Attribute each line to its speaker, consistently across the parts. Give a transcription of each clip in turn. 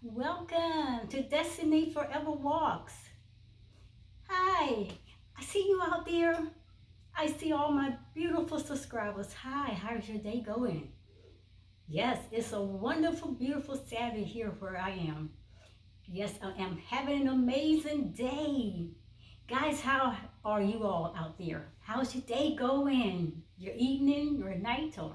Speaker 1: Welcome to Destiny Forever Walks. Hi, I see you out there. I see all my beautiful subscribers. Hi, how's your day going? Yes, it's a wonderful, beautiful Saturday here where I am. Yes, I am having an amazing day. Guys, how are you all out there? How's your day going? Your evening, your night, or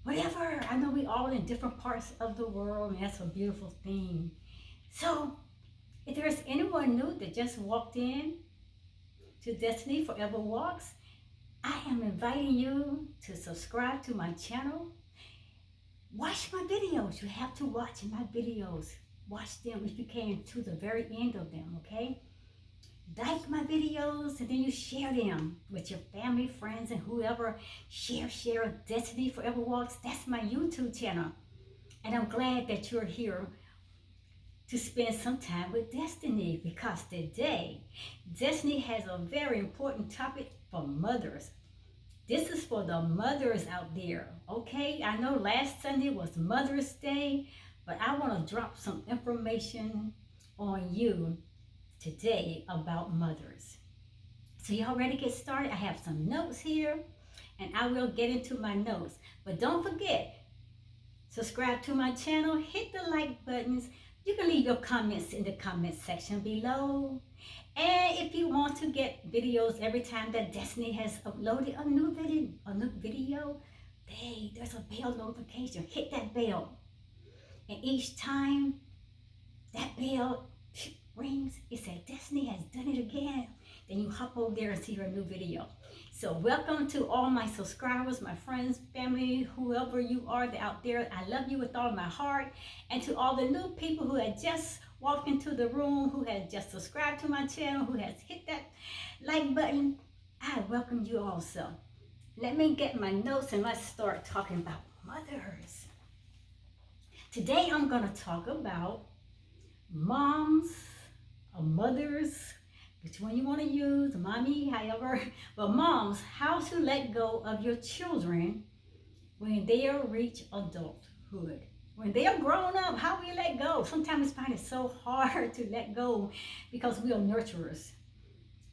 Speaker 1: whatever? I know we all in different parts of the world, and that's a beautiful thing. So, if there's anyone new that just walked in to Destiny Forever Walks, I am inviting you to subscribe to my channel. Watch my videos. You have to watch my videos. Watch them if you can to the very end of them, okay? Like my videos and then you share them with your family, friends, and whoever. Share Destiny Forever Walks. That's my YouTube channel. And I'm glad that you're here to spend some time with Destiny because today Destiny has a very important topic for mothers. This is for the mothers out there, okay? I know last Sunday was Mother's Day, but I want to drop some information on you today about mothers. So y'all ready to get started? I have some notes here and I will get into my notes. But don't forget, subscribe to my channel, hit the like buttons. You can leave your comments in the comment section below. And if you want to get videos every time that Destiny has uploaded a new video, hey, there's a bell notification. Hit that bell. And each time that bell rings, it says Destiny has done it again. Then you hop over there and see her new video. So welcome to all my subscribers, my friends, family, whoever you are out there. I love you with all my heart. And to all the new people who had just walked into the room, who had just subscribed to my channel, who has hit that like button, I welcome you also. Let me get my notes and let's start talking about mothers. Today I'm going to talk about moms or mothers, which one you want to use, mommy, however, but moms, how to let go of your children when they reach adulthood. When they are grown up, how we let go. Sometimes we find it so hard to let go because we are nurturers.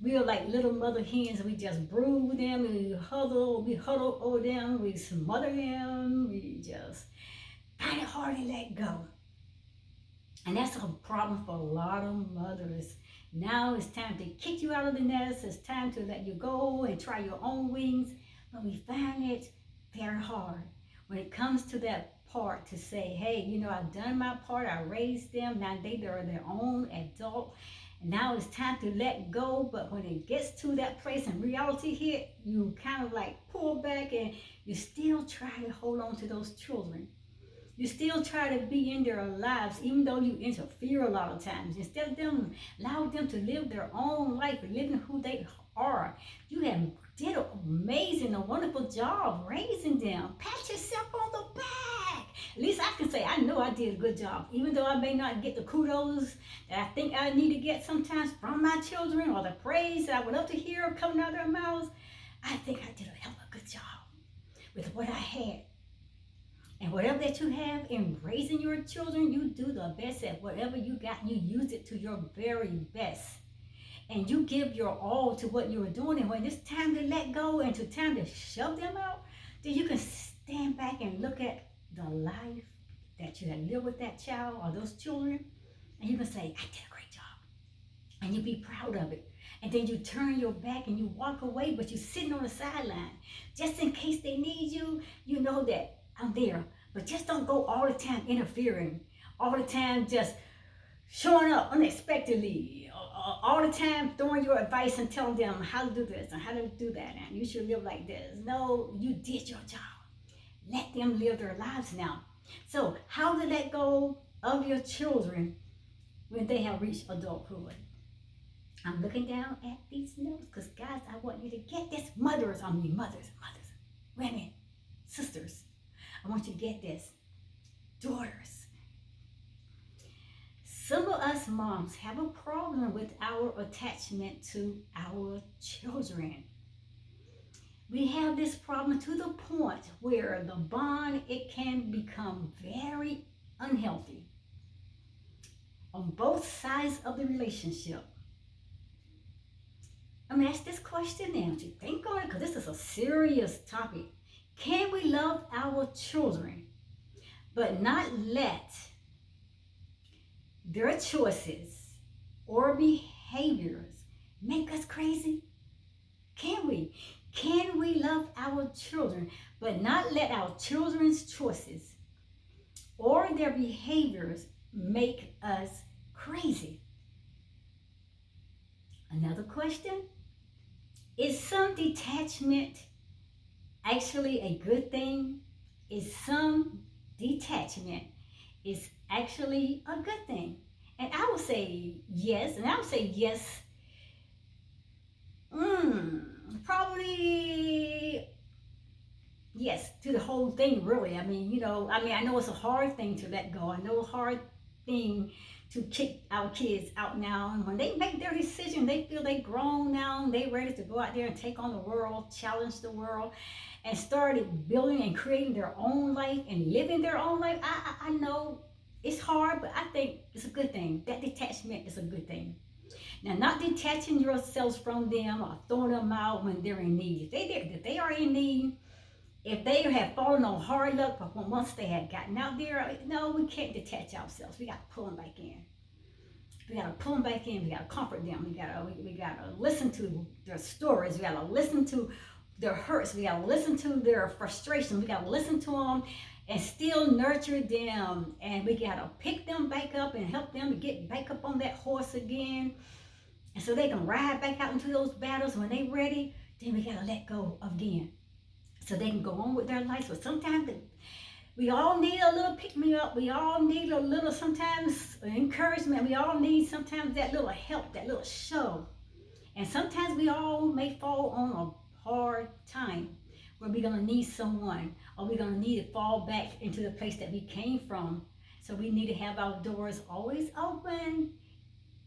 Speaker 1: We are like little mother hens. We just brood them, we huddle over them, we smother them, we just find it hard to let go. And that's a problem for a lot of mothers. Now it's time to kick you out of the nest. It's time to let you go and try your own wings. But we find it very hard when it comes to that part to say, hey, I've done my part. I raised them. Now they're their own adult. And now it's time to let go. But when it gets to that place and reality hit, you kind of like pull back and you still try to hold on to those children. You still try to be in their lives, even though you interfere a lot of times. Instead of them, allow them to live their own life, living who they are. You have did an amazing, a wonderful job raising them. Pat yourself on the back. At least I can say, I know I did a good job. Even though I may not get the kudos that I think I need to get sometimes from my children or the praise that I would love to hear coming out of their mouths, I think I did a hell of a good job with what I had. And whatever that you have in raising your children, you do the best at whatever you got. You use it to your very best. And you give your all to what you are doing. And when it's time to let go and it's time to shove them out, then you can stand back and look at the life that you have lived with that child or those children. And you can say, I did a great job. And you be proud of it. And then you turn your back and you walk away, but you're sitting on the sideline. Just in case they need you, you know that I'm there. But just don't go all the time interfering. All the time just showing up unexpectedly. All the time throwing your advice and telling them how to do this and how to do that. And you should live like this. No, you did your job. Let them live their lives now. So how to let go of your children when they have reached adulthood. I'm looking down at these notes because, guys, I want you to get this. Mothers, women, sisters. I want you to get this. Daughters. Some of us moms have a problem with our attachment to our children. We have this problem to the point where the bond, it can become very unhealthy. on both sides of the relationship. I'm gonna ask this question now. You think on it, because this is a serious topic. Can we love our children, but not let their choices or behaviors make us crazy? Can we? Can we love our children, but not let our children's choices or their behaviors make us crazy? Another question, is some detachment actually a good thing? Is some detachment is actually a good thing? And I would say yes, and I would say yes, probably yes to the whole thing, really. I know it's a hard thing to let go. I know it's a hard thing to kick our kids out now. And when they make their decision, they feel they grown now, and they ready to go out there and take on the world, challenge the world, and started building and creating their own life and living their own life. I know it's hard, but I think it's a good thing. That detachment is a good thing. Now, not detaching yourselves from them or throwing them out when they're in need. If they are in need, if they have fallen on hard luck, but once they had gotten out there, no, we can't detach ourselves. We got to pull them back in. We got to pull them back in. We got to comfort them. We got to listen to their stories. We got to listen to their hurts. We got to listen to their frustrations. We got to listen to them and still nurture them. And we got to pick them back up and help them to get back up on that horse again. And so they can ride back out into those battles when they're ready. Then we got to let go again, so they can go on with their lives. But sometimes we all need a little pick me up. We all need a little sometimes encouragement. We all need sometimes that little help, that little shove. And sometimes we all may fall on a hard time where we're going to need someone, or we're going to need to fall back into the place that we came from. So we need to have our doors always open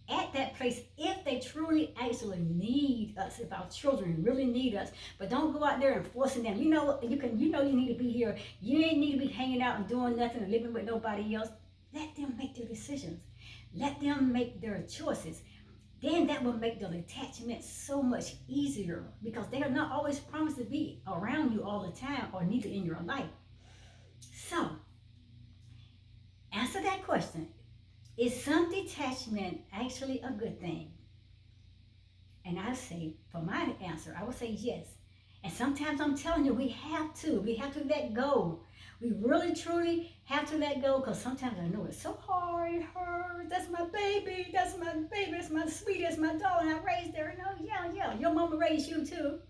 Speaker 1: at that place if they truly actually need us, if our children really need us. But don't go out there and forcing them. You need to be here. You ain't need to be hanging out and doing nothing and living with nobody else. Let them make their decisions. Let them make their choices. Then that will make the detachment so much easier, because they are not always promised to be around you all the time or neither in your life. So answer that question. Is some detachment actually a good thing? And I say, for my answer, I would say yes. And sometimes I'm telling you, we have to let go. We really, truly have to let go, because sometimes I know it's so hard, it hurts. That's my baby, that's my sweetie, that's my darling. I raised her. Yeah. Your mama raised you too.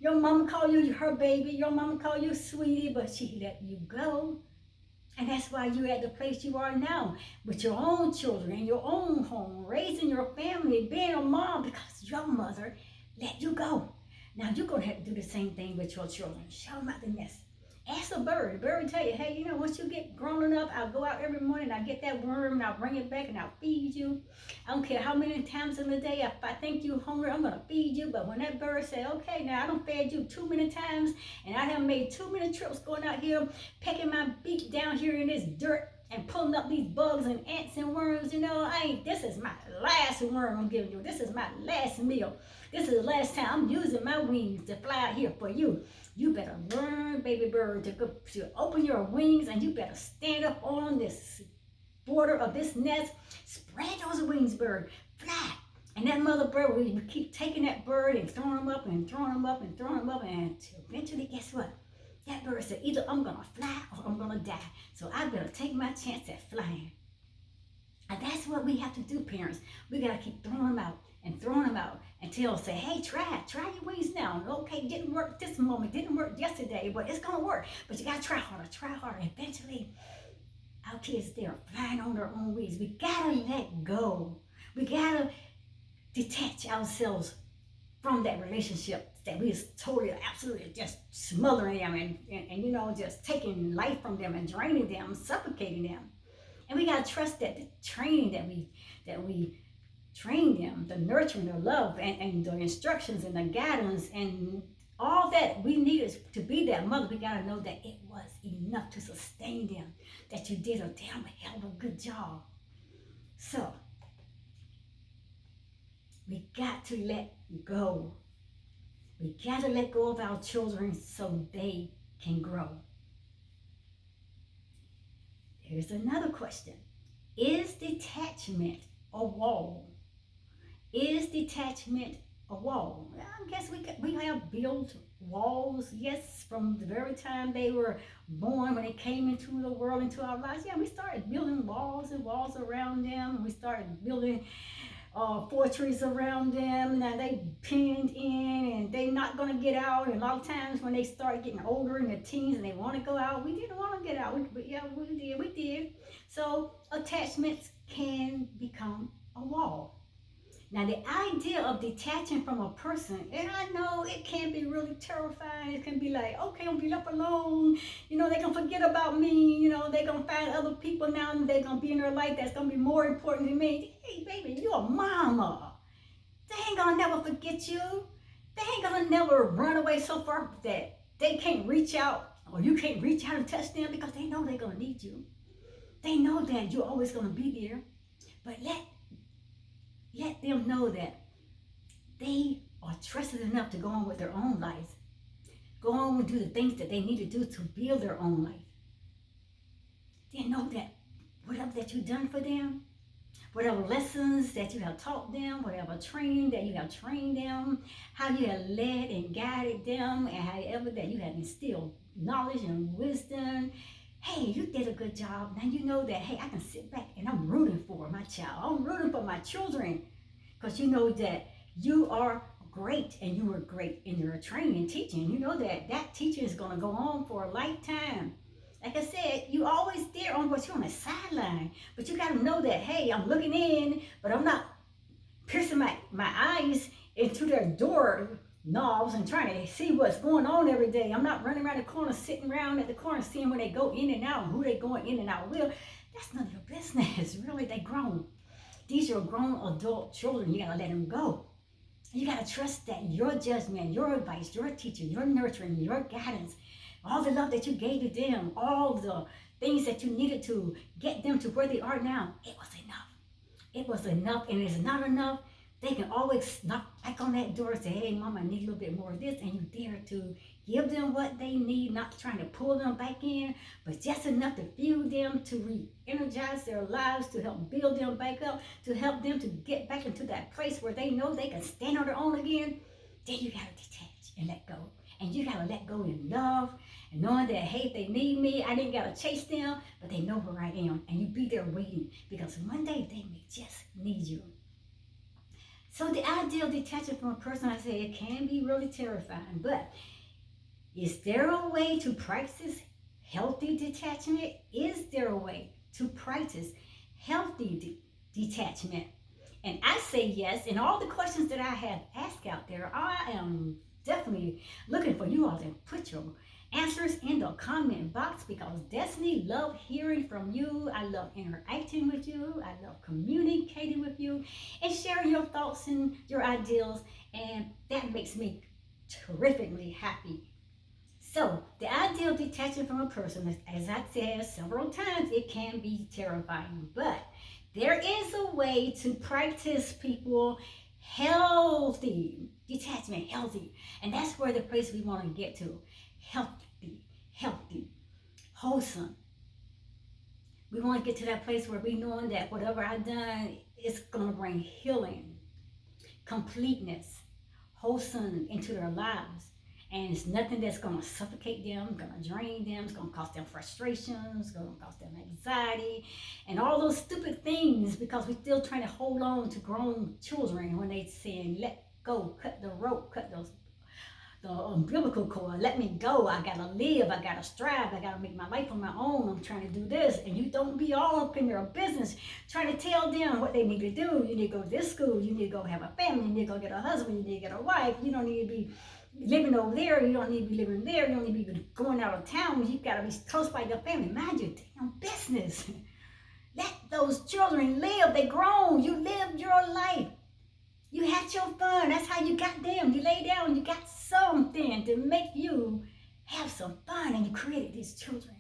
Speaker 1: Your mama called you her baby. Your mama called you sweetie, but she let you go. And that's why you're at the place you are now, with your own children, in your own home, raising your family, being a mom, because your mother let you go. Now you're going to have to do the same thing with your children. Show them out the nest. Ask a bird. The bird will tell you, hey, once you get grown up, I'll go out every morning, I'll get that worm, and I'll bring it back, and I'll feed you. I don't care how many times in the day, if I think you're hungry, I'm going to feed you. But when that bird say, okay, now I don't fed you too many times, and I have made too many trips going out here, pecking my beak down here in this dirt, and pulling up these bugs and ants and worms, this is my last worm I'm giving you. This is my last meal. This is the last time I'm using my wings to fly out here for you. You better learn, baby bird, to open your wings, and you better stand up on this border of this nest. Spread those wings, bird. Fly. And that mother bird will keep taking that bird and throwing them up and throwing them up and throwing them up, and eventually, guess what? That bird said, either I'm going to fly or I'm going to die. So I better take my chance at flying. And that's what we have to do, parents. We got to keep throwing them out and throwing them out until say, hey, try your wings now. Okay, didn't work this moment, didn't work yesterday, but it's going to work. But you got to try harder. Eventually, our kids, they're flying on their own wings. We got to let go. We got to detach ourselves from that relationship that we is totally, absolutely just smothering them and just taking life from them and draining them, suffocating them. And we got to trust that the training that we train them, the nurturing, the love, and the instructions and the guidance and all that we needed to be that mother, we got to know that it was enough to sustain them, that you did a damn hell of a good job. So We got to let go. We got to let go of our children so they can grow. Here's another question. Is detachment a wall? Is detachment a wall? Well, I guess we have built walls, yes, from the very time they were born, when they came into the world, into our lives. Yeah, we started building walls and walls around them. We started building fortress around them. Now they pinned in and they're not going to get out. And a lot of times when they start getting older in their teens and they want to go out, we didn't want to get out. But yeah, we did. So attachments can become a wall. Now, the idea of detaching from a person, and I know it can be really terrifying. It can be like, okay, I'm gonna be left alone. They're gonna forget about me. They're gonna find other people now and they're gonna be in their life that's gonna be more important than me. Hey, baby, you're a mama. They ain't gonna never forget you. They ain't gonna never run away so far that they can't reach out or you can't reach out and touch them, because they know they're gonna need you. They know that you're always gonna be there. But let them know that they are trusted enough to go on with their own lives, go on and do the things that they need to do to build their own life. They know that whatever that you've done for them, whatever lessons that you have taught them, whatever training that you have trained them, how you have led and guided them, and however that you have instilled knowledge and wisdom, hey, you did a good job. Now you know that, hey, I can sit back and I'm rooting for my child. I'm rooting for my children, because you know that you are great and you were great in your training and teaching. You know that teaching is going to go on for a lifetime. Like I said, you always there on what you're on the sideline, but you got to know that, hey, I'm looking in, but I'm not piercing my eyes into their door knobs and trying to see what's going on every day. I'm not running around the corner, sitting around at the corner, seeing when they go in and out and who they going in and out with. That's none of your business. Really, they grown. These are grown adult children. You got to let them go. You got to trust that your judgment, your advice, your teaching, your nurturing, your guidance, all the love that you gave to them, all the things that you needed to get them to where they are now, it was enough. It was enough, and it's not enough. They can always knock back on that door and say, hey, mama, I need a little bit more of this, and you dare to give them what they need, not trying to pull them back in, but just enough to fuel them, to re-energize their lives, to help build them back up, to help them to get back into that place where they know they can stand on their own again. Then you got to detach and let go. And you got to let go in love, and knowing that, hey, if they need me, I didn't got to chase them, but they know where I am. And you be there waiting, because one day they may just need you. So the idea of detaching from a person, I say, it can be really terrifying. But is there a way to practice healthy detachment? Is there a way to practice healthy detachment? And I say yes. And all the questions that I have asked out there, I am definitely looking for you all to put your answers in the comment box, because Destiny love hearing from you. I love interacting with you. I love communicating with you and sharing your thoughts and your ideals, and that makes me terrifically happy. So the idea of detaching from a person, as I said several times, it can be terrifying, but there is a way to practice, people, healthy detachment, healthy. And that's where the place we want to get to. Healthy, wholesome. We want to get to that place where we knowing that whatever I've done, it's going to bring healing, completeness, wholesome into their lives. And it's nothing that's going to suffocate them, going to drain them, it's going to cause them frustrations, it's going to cause them anxiety, and all those stupid things, because we're still trying to hold on to grown children when they saying, let go, cut the rope, cut the umbilical cord, let me go, I gotta live, I gotta strive, I gotta make my life on my own, I'm trying to do this. And you don't be all up in their business trying to tell them what they need to do. You need to go to this school, you need to go have a family, you need to go get a husband, you need to get a wife, you don't need to be living over there, you don't need to be living there, you don't need to be going out of town, you gotta be close by your family. Mind your damn business. Let those children live, they grown, you lived your life. You had your fun. That's how you got them. You lay down, you got something to make you have some fun, and you created these children.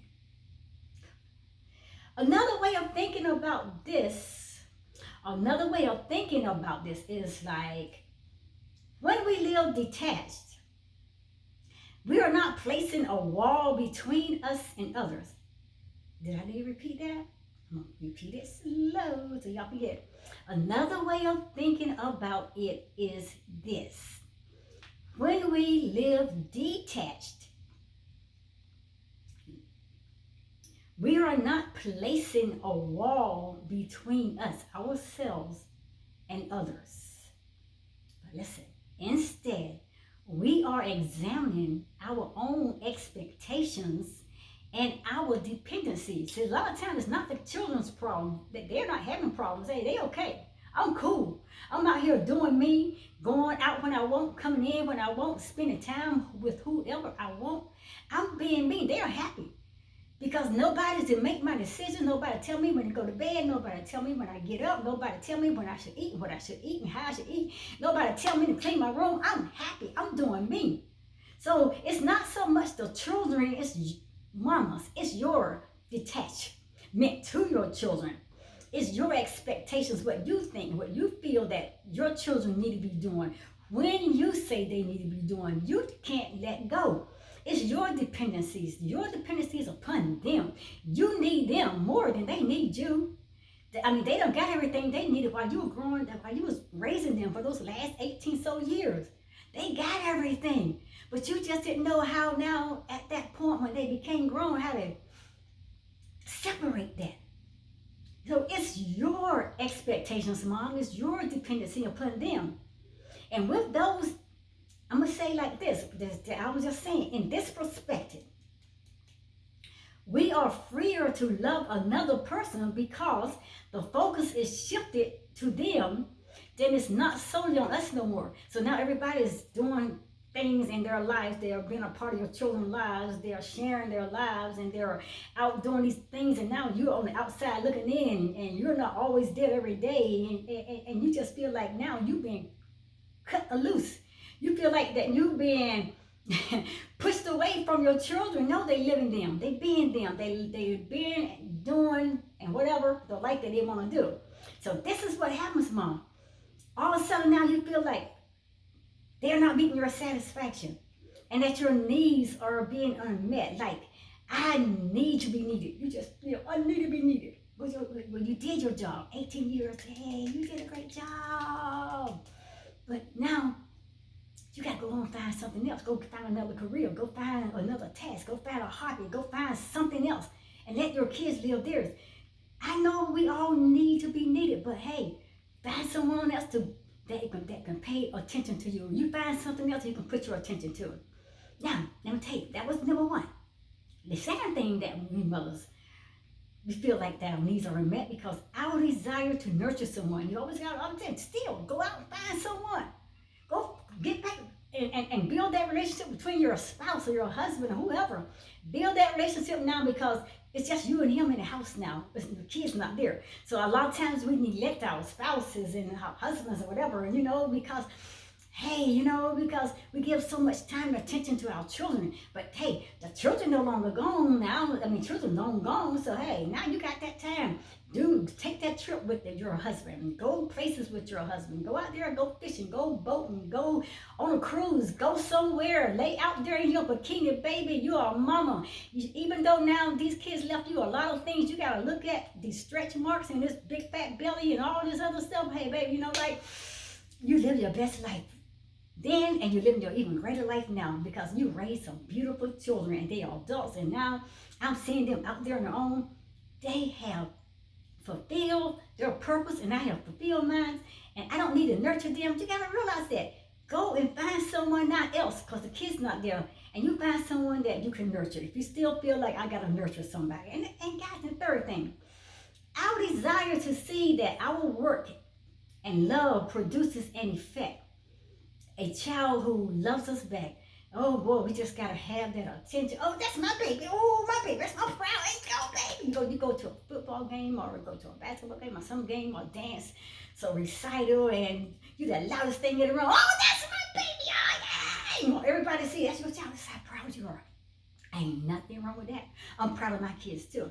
Speaker 1: Another way of thinking about this, Another way of thinking about this is like when we live detached, we are not placing a wall between us and others. Did I need to repeat that? I'm gonna repeat it slow so y'all can get it. Another way of thinking about it is this. When we live detached, we are not placing a wall between us, ourselves, and others. But listen, instead, we are examining our own expectations and our dependencies. See, a lot of times it's not the children's problem that they're not having problems. Hey, they okay. I'm cool. I'm out here doing me, going out when I want, coming in when I want, spending time with whoever I want. I'm being me. They're happy. Because nobody to make my decision, nobody tell me when to go to bed, nobody tell me when I get up, nobody tell me when I should eat, what I should eat, and how I should eat. Nobody tell me to clean my room. I'm happy. I'm doing me. So it's not so much the children, it's mamas. It's your detachment to your children. It's your expectations, what you think, what you feel that your children need to be doing. When you say they need to be doing, you can't let go. It's your dependencies upon them. You need them more than they need you. I mean, they don't got everything they needed while you were growing, while you was raising them for those last 18 so years. They got everything. But you just didn't know how now at that point when they became grown, how to separate that. So it's your expectations, Mom. It's your dependency upon them. And with those, I'm going to say like this. I was just saying, in this perspective, we are freer to love another person because the focus is shifted to them. Then it's not solely on us no more. So now everybody's doing things in their lives. They are being a part of your children's lives. They are sharing their lives and they're out doing these things. And now you're on the outside looking in and you're not always there every day. And you just feel like now you've been cut loose. You feel like that you've been pushed away from your children. No, they live in them. They be in them. They been doing and whatever the life that they want to do. So this is what happens, Mom. All of a sudden now you feel like they're not meeting your satisfaction and that your needs are being unmet. Like, I need to be needed. You just feel, I need to be needed. When you did your job, 18 years, hey, you did a great job. But now you got to go on and find something else. Go find another career. Go find another task. Go find a hobby. Go find something else and let your kids live theirs. I know we all need to be needed, but hey, find someone else that can pay attention to you. You find something else you can put your attention to. Now, let me tell you, that was number one. The second thing that we mothers, we feel like that our needs are met because our desire to nurture someone, you always got to still go out and find someone. Go get back and build that relationship between your spouse or your husband or whoever. Build that relationship now because it's just you and him in the house now. The kid's not there. So a lot of times we neglect our spouses and our husbands or whatever, and because hey, because we give so much time and attention to our children. But hey, the children no longer gone now. I mean, children long gone. So hey, now you got that time. Dude, take that trip with your husband. Go places with your husband. Go out there, go fishing, go boating, go on a cruise, go somewhere. Lay out there in your bikini, baby. You are a mama. Even though now these kids left you a lot of things, you got to look at these stretch marks and this big fat belly and all this other stuff. Hey, baby, like you live your best life then, and you're living your even greater life now because you raised some beautiful children and they are adults. And now I'm seeing them out there on their own. They have fulfilled their purpose and I have fulfilled mine, and I don't need to nurture them. You gotta realize that. Go and find someone not else because the kid's not there, and you find someone that you can nurture. If you still feel like I gotta nurture somebody. And guys, the third thing, our desire to see that our work and love produces an effect. A child who loves us back. Oh boy, we just gotta have that attention. Oh, that's my baby. Oh, my baby. That's my proud. Let's go, baby. You go to a football game or go to a basketball game or some game or dance, so recital, and you the loudest thing in the room. Oh, that's my baby. Oh, yeah. You want everybody to see that's your child. That's how proud you are. Ain't nothing wrong with that. I'm proud of my kids too.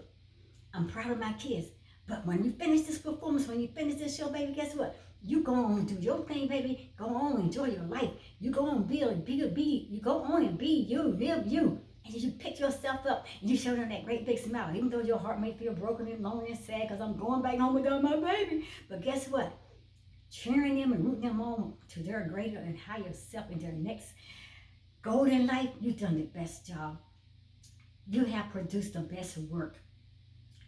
Speaker 1: I'm proud of my kids. But when you finish this performance, when you finish this show, baby, guess what? You go on and do your thing, baby. Go on, enjoy your life. You go on, be. You go on and be you, live you. And you pick yourself up and you show them that great big smile, even though your heart may feel broken and lonely and sad because I'm going back home without my baby. But guess what? Cheering them and rooting them on to their greater and higher self in their next golden life, you've done the best job. You have produced the best work.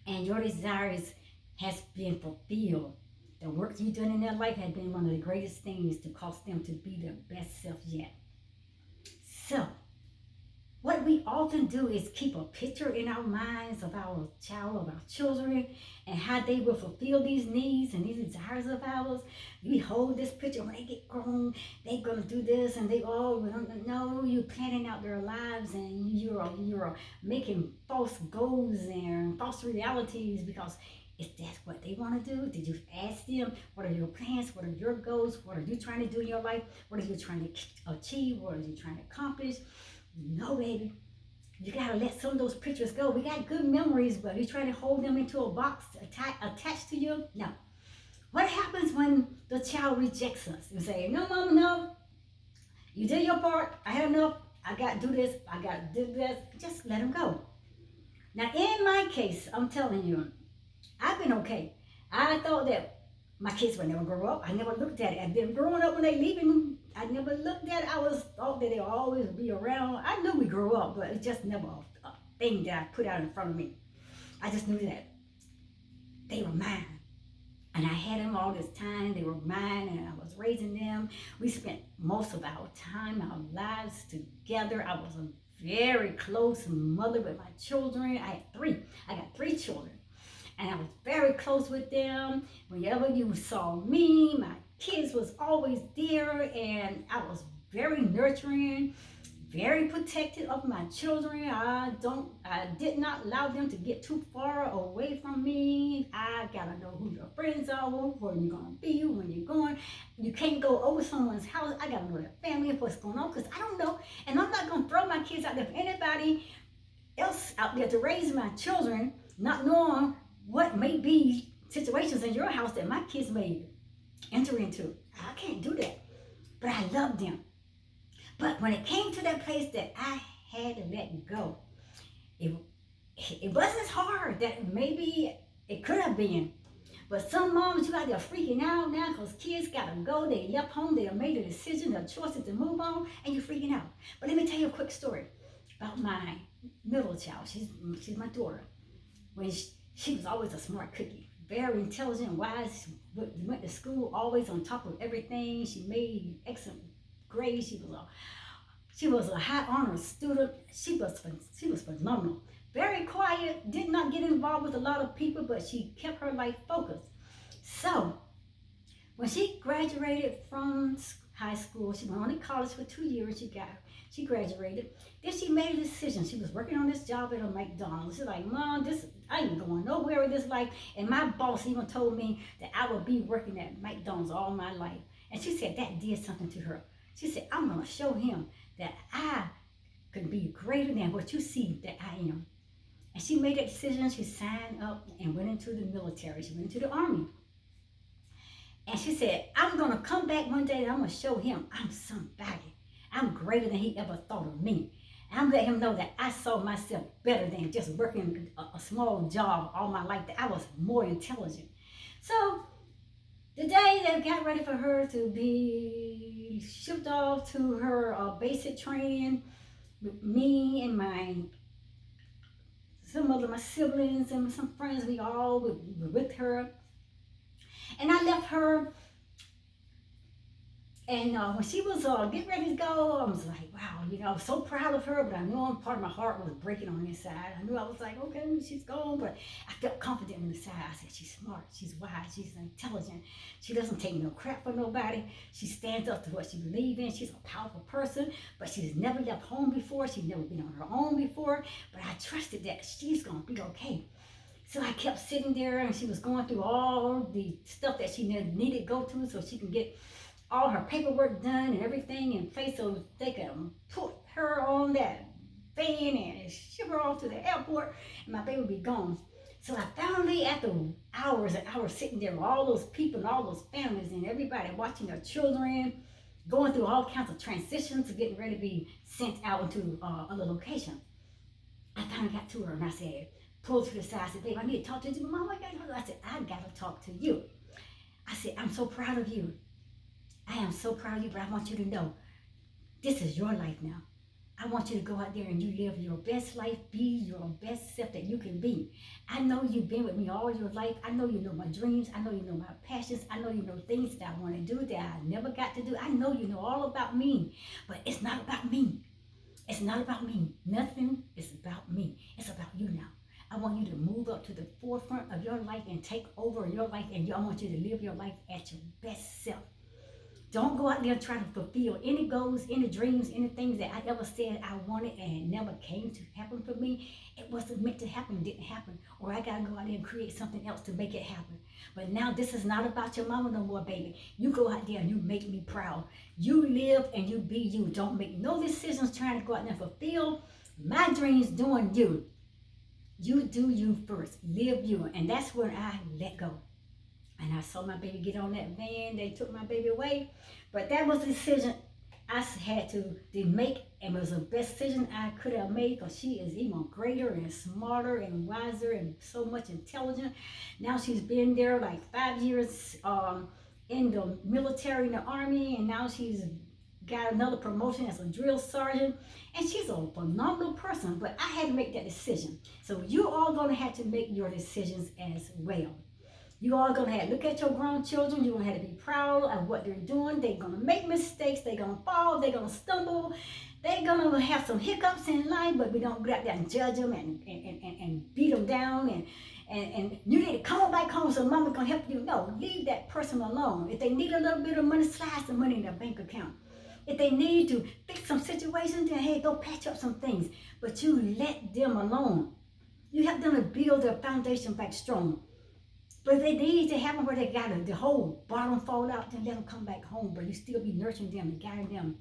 Speaker 1: And your desires has been fulfilled. The work you've done in their life has been one of the greatest things to cause them to be their best self yet. So, what we often do is keep a picture in our minds of our child, of our children, and how they will fulfill these needs and these desires of ours. We hold this picture when they get grown, they're going to do this, and they all know you're planning out their lives, and you're making false goals and false realities because if that's what they want to do. Did you ask them, what are your plans? What are your goals? What are you trying to do in your life? What are you trying to achieve? What are you trying to accomplish? No, baby. You gotta let some of those pictures go. We got good memories, but you trying to hold them into a box attached to you? No. What happens when the child rejects us and say, no, mama, no. You did your part. I had enough. I got to do this. I got to do this. Just let them go. Now, in my case, I'm telling you, I've been okay. I thought that my kids would never grow up. I never looked at it. And then growing up when they leaving, I never looked at it. I was thought that they'll always be around. I knew we grew up, but it's just never a thing that I put out in front of me. I just knew that they were mine. And I had them all this time. They were mine, and I was raising them. We spent most of our time, our lives together. I was a very close mother with my children. I had three. I got three children. And I was very close with them. Whenever you saw me, my kids was always there, and I was very nurturing, very protective of my children. I did not allow them to get too far away from me. I gotta know who your friends are, where you're gonna be, when you're going. You can't go over someone's house. I gotta know their family, what's going on, because I don't know. And I'm not gonna throw my kids out there for anybody else out there to raise my children, not knowing what may be situations in your house that my kids may enter into. I can't do that. But I love them. But when it came to that place that I had to let go, it wasn't as hard that maybe it could have been. But some moms, you out there freaking out now because kids got to go. They left home. They have made a decision, their choices to move on, and you're freaking out. But let me tell you a quick story about my middle child. She's my daughter. When she was always a smart cookie, very intelligent, wise, went to school, always on top of everything. She made excellent grades. She was a high honor student. She was phenomenal. Very quiet, did not get involved with a lot of people, but she kept her life focused. So when she graduated from high school, she went on to college for 2 years. She graduated. Then she made a decision. She was working on this job at a McDonald's. She's like, Mom, I ain't going nowhere with this life. And my boss even told me that I would be working at McDonald's all my life. And she said that did something to her. She said, I'm going to show him that I could be greater than what you see that I am. And she made that decision. She signed up and went into the military. She went into the Army. And she said, I'm going to come back one day and I'm going to show him I'm somebody. I'm greater than he ever thought of me. And I'm going to let him know that I saw myself better than just working a small job all my life, that I was more intelligent. So the day they got ready for her to be shipped off to her basic training, me and some of my siblings and some friends, we all were with her. And I left her, and when she was getting ready to go, I was like, wow, I was so proud of her, but I knew part of my heart was breaking on the inside. I knew I was like, okay, she's gone, but I felt confident on the side. I said, she's smart, she's wise, she's intelligent. She doesn't take no crap from nobody. She stands up to what she believes in. She's a powerful person, but she's never left home before. She's never been on her own before, but I trusted that she's going to be okay. So I kept sitting there, and she was going through all the stuff that she needed to go through so she can get all her paperwork done and everything in place so they could put her on that van and ship her off to the airport, and my baby would be gone. So I finally, after hours and hours sitting there with all those people and all those families and everybody watching their children, going through all kinds of transitions, getting ready to be sent out into other locations, I finally got to her and I said, pulled to the side, I said, babe, I need to talk to you. Mom, I said, I got to talk to you. I said, I'm so proud of you. I am so proud of you, but I want you to know, this is your life now. I want you to go out there and you live your best life, be your best self that you can be. I know you've been with me all your life. I know you know my dreams. I know you know my passions. I know you know things that I want to do that I never got to do. I know you know all about me, but it's not about me. It's not about me. Nothing is about me. It's about you now. I want you to move up to the forefront of your life and take over your life, and I want you to live your life at your best self. Don't go out there trying to fulfill any goals, any dreams, any things that I ever said I wanted and it never came to happen for me. It wasn't meant to happen, didn't happen. Or I got to go out there and create something else to make it happen. But now this is not about your mama no more, baby. You go out there and you make me proud. You live and you be you. Don't make no decisions trying to go out there and fulfill my dreams doing you. You do you first. Live you. And that's when I let go. And I saw my baby get on that van. They took my baby away. But that was a decision I had to make. And it was the best decision I could have made because she is even greater and smarter and wiser and so much intelligent. Now she's been there like 5 years in the military, in the army. And now she's got another promotion as a drill sergeant. And she's a phenomenal person. But I had to make that decision. So you all going to have to make your decisions as well. You all gonna have to look at your grown children. You're gonna have to be proud of what they're doing. They're gonna make mistakes. They're gonna fall. They're gonna stumble. They're gonna have some hiccups in life, but we don't go out there and judge them and beat them down. And you need to come back home so mama's gonna help you. No, leave that person alone. If they need a little bit of money, slide some money in their bank account. If they need to fix some situations, then hey, go patch up some things. But you let them alone. You help them to build their foundation back strong. But if they need to happen where they got the whole bottom fall out, then let them come back home. But you still be nurturing them and guiding them,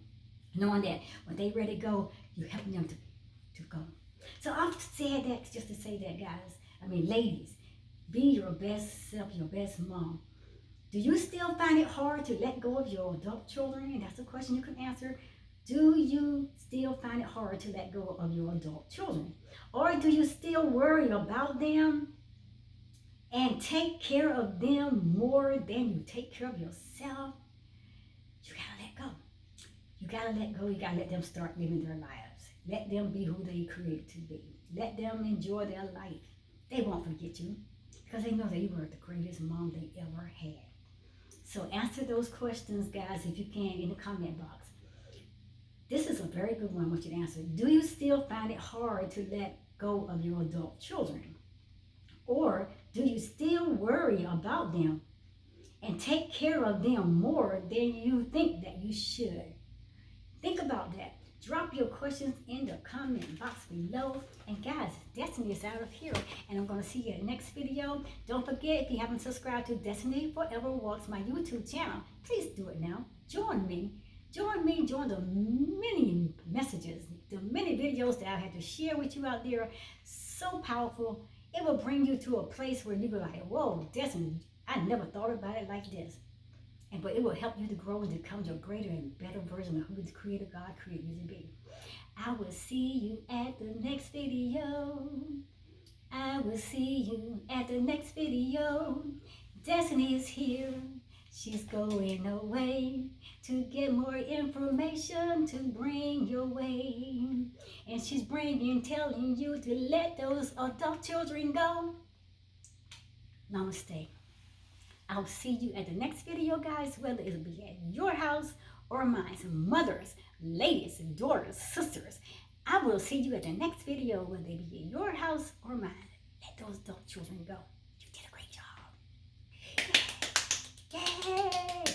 Speaker 1: knowing that when they ready to go, you helping them to go. So I've said that just to say that, guys. I mean, ladies, be your best self, your best mom. Do you still find it hard to let go of your adult children? And that's a question you can answer. Do you still find it hard to let go of your adult children? Or do you still worry about them and take care of them more than you take care of yourself? You gotta let go. You gotta let go. You gotta let them start living their lives. Let them be who they created to be. Let them enjoy their life. They won't forget you because they know that you were the greatest mom they ever had. So answer those questions, guys, if you can, in the comment box. This is a very good one I want you to answer. Do you still find it hard to let go of your adult children? Or do you still worry about them and take care of them more than you think that you should? Think about that. Drop your questions in the comment box below. And guys, Destiny is out of here. And I'm going to see you in the next video. Don't forget, if you haven't subscribed to Destiny Forever Walks, my YouTube channel, please do it now. Join me. Join the many messages, the many videos that I had to share with you out there. So powerful. It will bring you to a place where you be like, whoa, Destiny, I never thought about it like this. But it will help you to grow and become your greater and better version of who the Creator God created you to be. I will see you at the next video. I will see you at the next video. Destiny is here. She's going away to get more information to bring your way. And she's telling you to let those adult children go. Namaste. I'll see you at the next video, guys, whether it'll be at your house or mine. Mothers, ladies, daughters, sisters. I will see you at the next video, whether it be at your house or mine. Let those adult children go. You did a great job. Yay!